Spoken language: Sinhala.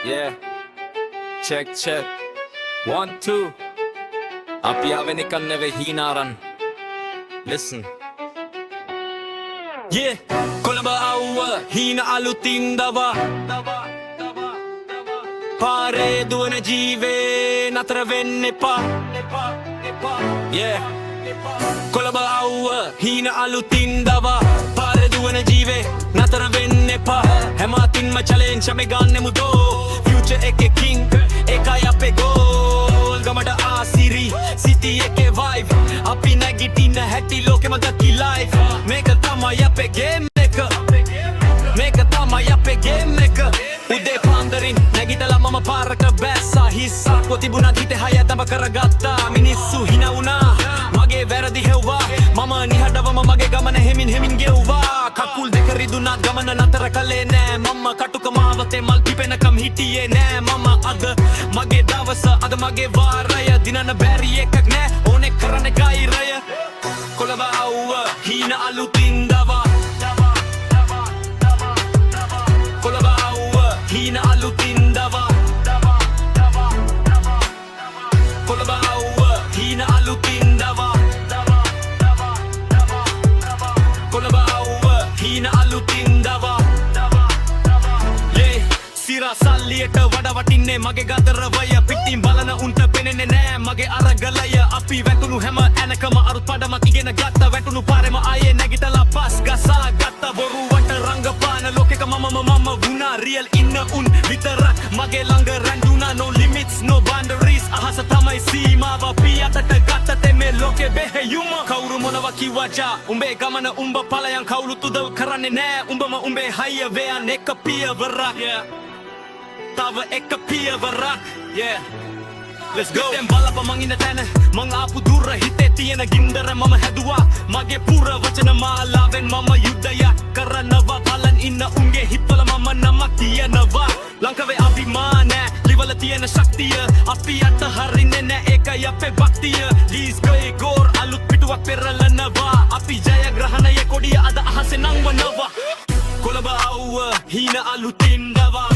Yeah. Check, check. 1, 2. අපි ආවේ නිකන් නෙවෙයි හීනාරන්. Listen. Yeah. කොළඹ ආව හීන අලුතින් දවා. පාරේ දුවන ජීවේ නතර වෙන්න එපා. Yeah. කොළඹ ආව හීන අලුතින් දවා. පාරේ දුවන ජීවේ නතර වෙන්න එපා. හැම අතින්ම challenge අපි ගන්නෙමු දෝ. Future එකේ king එකයි අපේ goal. ගමට ආසිරි city එකේ vibe. අපි නැගිටින හැටි ලෝකෙම දකි live. මේක තමයි අපේ game එක. මේක තමයි අපේ game එක. උදේ පාන්දරින් නැගිටලා මම පාරක බැස්සා. හිස්සක්ව තිබුණා හිතේ හය තඹ කරගත්තා. මිනිස්සු හිනා වුණා මගේ වැරදි හෙව්වා. මම නිහඬවම මගේ ගමන හෙමින් ගෙව්වා. කකුල් දෙක රිදුනා ගමන නතර කළේ නෑ. මම කටුක මාවතේ මල් පිපෙනකම් හිටියේ නෑ. මම අද මගේ දවස අද මගේ වාරය. දිනන බැරි එකක් නෑ ඕනේ කරන්න එකයි රය. කොළඹ ආව හීන අලුතින් දවා. කොළඹ ආව හීන අලුතින් දවා. කොළඹ ආව හීන අලුතින් දවා. කොළඹ ආව හීන අලුතින් දවා. සිරා සල්ලියට වඩා වටින්නේ මගේ ගතරවය. පිටින් බලන උන්ට පෙනෙන්නේ නෑ මගේ අරගලය. අපි වැටුණු හැම ඇනකම අරුත් පඩමක් ඉගෙන ගත්ත. වැටුණු පාරෙම ආයේ නැගිටලා පස් ගසා ගත්ත. බොරුවට රංගපාන ලෝකෙක මම වුණා. රියල් ඉන්න උන් විතරක් මගේ ළඟ රැඳුණා. No limits no boundaries. අහස තමයි සීමාව. පියතට ගත්තට මේ ලෝකෙ බෙහෙයුම. කවුරු මොනවා කිව්වා උඹේ ගමන උඹ ඵලයන් කවුරුත් උදව් කරන්නේ නෑ. උඹම උඹේ හයිය වේයන් එක පියවරක්. තව එක පියවරක්. Yeah. Let's go. දැන් බලපන් මං ඉන්න තැන මං ආපු දුර හිතේ තියෙන ගින්දර මම හැදුවා. මගේ පුර වචන මාලාවෙන් මම යුද්ධයක් කරනවා. බලන් ඉන්න උන්ගේ හිත්වල මම නමක් තියනවා. ලංකාවේ අභිමාන ලිවල තියෙන ශක්තිය අපි අතහරින්නේ නෑ. ඒකයි අපේ භක්තිය. Please go අලුත් පිටුවක් පෙරලනවා. අපි ජයග්‍රහණයේ කොඩිය අද අහසේ නංවනවා. කොළඹ ආව හීන අලුතින් දවා.